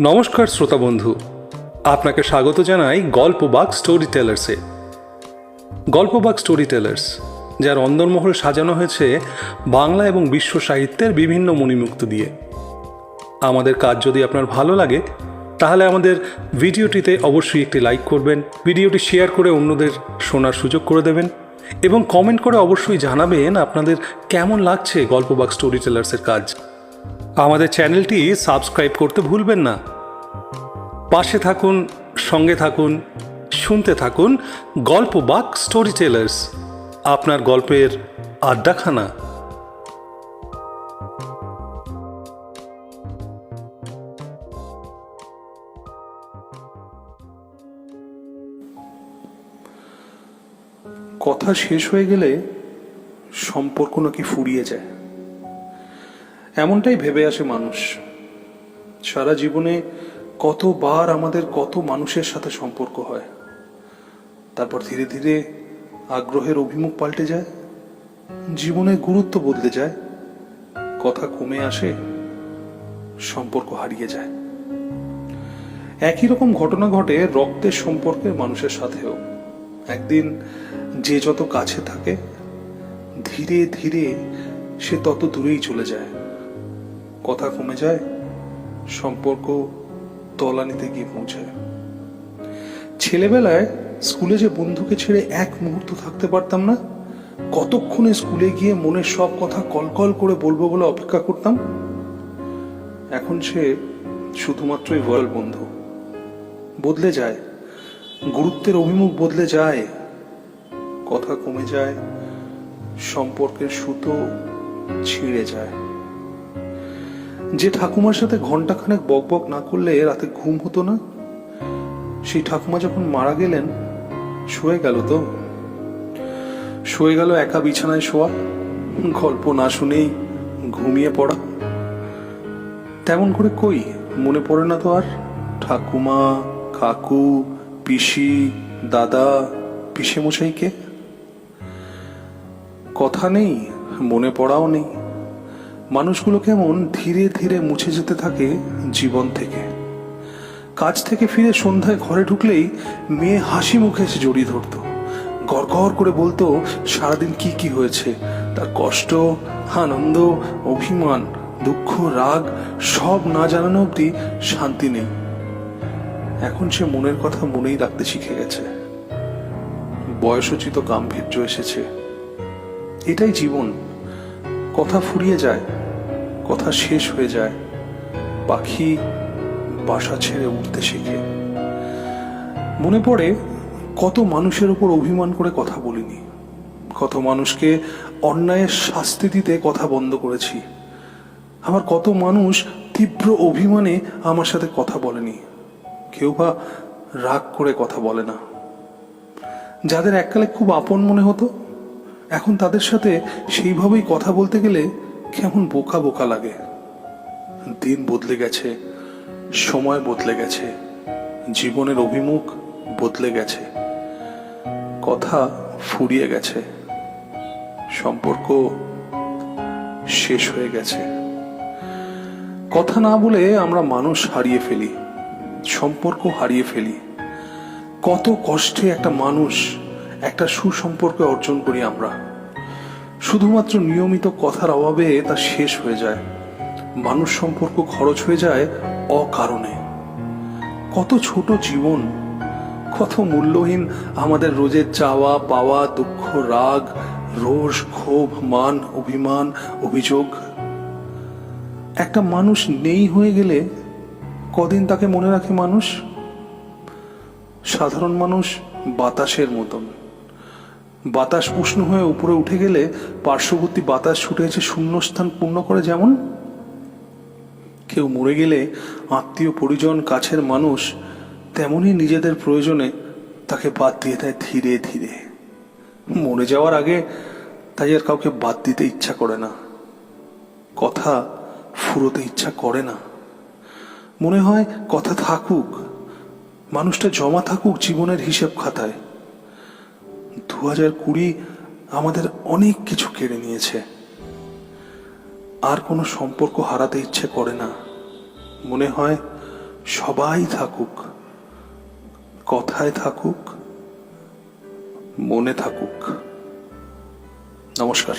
নমস্কার শ্রোতা বন্ধু, আপনাকে স্বাগত জানাই গল্পবাগ স্টোরি টেলার্সে। গল্পবাগ স্টোরি টেলার্স, যার অন্দরমহল সাজানো হয়েছে বাংলা এবং বিশ্ব সাহিত্যের বিভিন্ন মণিমুক্ত দিয়ে। আমাদের কাজ যদি আপনার ভালো লাগে তাহলে আমাদের ভিডিওটিতে অবশ্যই একটি লাইক করবেন, ভিডিওটি শেয়ার করে অন্যদের শোনার সুযোগ করে দেবেন এবং কমেন্ট করে অবশ্যই জানাবেন আপনাদের কেমন লাগছে গল্পবাগ স্টোরি টেলার্সের কাজ। আমাদের চ্যানেলটি সাবস্ক্রাইব করতে ভুলবেন না। পাশে থাকুন, সঙ্গে থাকুন, শুনতে থাকুন গল্পবাগ স্টোরি টেলার্স, আপনার গল্পের আড্ডাখানা। কথা শেষ হয়ে গেলে সম্পর্ক নাকি ফুরিয়ে যায়, এমনটাই ভেবে আসে মানুষ। সারা জীবনে কতবার আমাদের কত মানুষের সাথে সম্পর্ক হয়, তারপর ধীরে ধীরে আগ্রহের অভিমুখ পাল্টে যায়, জীবনের গুরুত্ব বদলে যায়, কথা কমে আসে, সম্পর্ক হারিয়ে যায়। একই রকম ঘটনা ঘটে রক্তের সম্পর্কের মানুষের সাথেও। একদিন যে যত কাছে থাকে, ধীরে ধীরে সে তত দূরেই চলে যায়, কথা কমে যায়, সম্পর্ক তলানিতে গিয়ে পৌঁছায়। ছেলেবেলায় স্কুলে যে বন্ধুকে ছেড়ে এক মুহূর্ত থাকতে পারতাম না, কতক্ষণে স্কুলে গিয়ে মনের সব কথা কলকল করে বলবো বলে অপেক্ষা করতাম, এখন সে শুধুমাত্রই ভার্চুয়াল বন্ধু। বদলে যায়, গুরুত্বের অভিমুখ বদলে যায়, কথা কমে যায়, সম্পর্কের সুতো ছিঁড়ে যায়। যে ঠাকুমার সাথে ঘন্টাখানেক বকবক না করলে রাতে ঘুম হতো না, সেই ঠাকুমা যখন মারা গেলেন, শুয়ে গেল তো শুয়ে গেল একা বিছানায় শোয়া, গল্প না শুনেই ঘুমিয়ে পড়া। তেমন করে কই মনে পড়ে না তো আর ঠাকুমা, কাকু, পিসি, দাদা, পিসে মশাইকে। কথা নেই, মনে পড়াও নেই। মানুষগুলো কেমন ধীরে ধীরে মুছে যেতে থাকে জীবন থেকে। কাজ থেকে ফিরে সন্ধ্যায় ঘরে ঢুকলেই মেয়ে হাসি মুখে এসে জড়িয়ে ধরতো, গড়গড় করে বলতো সারাদিন কি কি হয়েছে, তার কষ্ট, আনন্দ, অভিমান, দুঃখ, রাগ সব না জানানো অব্দি শান্তি নেই। এখন সে মনের কথা মনেই রাখতে শিখে গেছে, বয়সোচিত গাম্ভীর্য এসেছে। এটাই জীবন, কথা ফুরিয়ে যায়, কথা শেষ হয়ে যায়, পাখি বাসা ছেড়ে উঠতে শেখে। মনে পড়ে কত মানুষের উপর অভিমান করে কথা বলিনি, কত মানুষকে অন্যায়ের শাস্তি দিতে কথা বন্ধ করেছি, আবার কত মানুষ তীব্র অভিমানে আমার সাথে কথা বলেনি, কেউ বা রাগ করে কথা বলে না। যাদের এককালে খুব আপন মনে হতো, এখন তাদের সাথে সেইভাবেই কথা বলতে গেলে কেমন বোকা বোকা লাগে। দিন বদলে গেছে, সময় বদলে গেছে, জীবনের অভিমুখ বদলে গেছে, কথা ফুরিয়ে গেছে, সম্পর্ক শেষ হয়ে গেছে। কথা না বলে আমরা মানুষ হারিয়ে ফেলি, সম্পর্ক হারিয়ে ফেলি। কত কষ্টে একটা মানুষ, একটা সুসম্পর্ক অর্জন করি আমরা, শুধুমাত্র নিয়মিত কথার অভাবে তা শেষ হয়ে যায়। মানুষ সম্পর্ক খরচ হয়ে যায় অকারণে। কত ছোট জীবন, কত মূল্যহীন আমাদের রোজের চাওয়া পাওয়া, দুঃখ, রাগ, রোষ, ক্ষোভ, মান, অভিমান, অভিযোগ। একটা মানুষ নেই হয়ে গেলে কদিন তাকে মনে রাখে মানুষ? সাধারণ মানুষ বাতাসের মতন। বাতাস উষ্ণ হয়ে উপরে উঠে গেলে পার্শ্ববর্তী বাতাস ছুটে এসে শূন্যস্থান পূর্ণ করে, যেমন কেউ মরে গেলে আত্মীয় পরিজন, কাছের মানুষ তেমনই নিজেদের প্রয়োজনে তাকে বাদ দিয়ে দেয় ধীরে ধীরে। মরে যাওয়ার আগে তাই আর কাউকে বাদ দিতে ইচ্ছা করে না, কথা ফুরোতে ইচ্ছা করে না। মনে হয় কথা থাকুক, মানুষটা জমা থাকুক জীবনের হিসেব খাতায়। 2020 আমাদের অনেক কিছু কেড়ে নিয়েছে, আর কোনো সম্পর্ক হারাতে ইচ্ছে করে না। মনে হয় সবাই থাকুক, কথায় থাকুক, মনে থাকুক। নমস্কার।